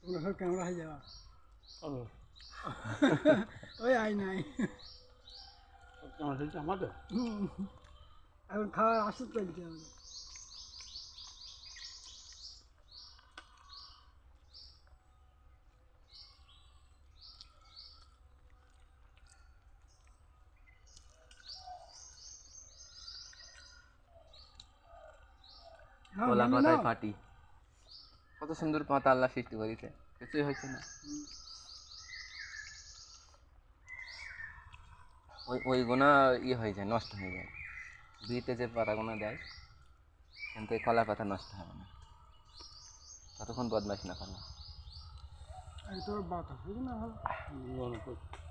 ওগুলো সব ক্যামেরা হয়ে যাওয়া ও ওই আয়নায় কেমন হয়েছে আমাদের? এখন খাওয়ার আসতে চলছে আমাদের কলা পাতায় পাটি, কত সুন্দর পাতা আল্লাহ সৃষ্টি করেছে, কিছুই হয়েছে না। ওই গোনা হয়ে যায়, নষ্ট হয়ে যায়। বিয়েতে যে পাতাগুলো দেয় কিন্তু এই কলা পাতা নষ্ট হবে না, ততক্ষণ বদমাইশ না করো। তোর বাতাস না ভালো মনে করছি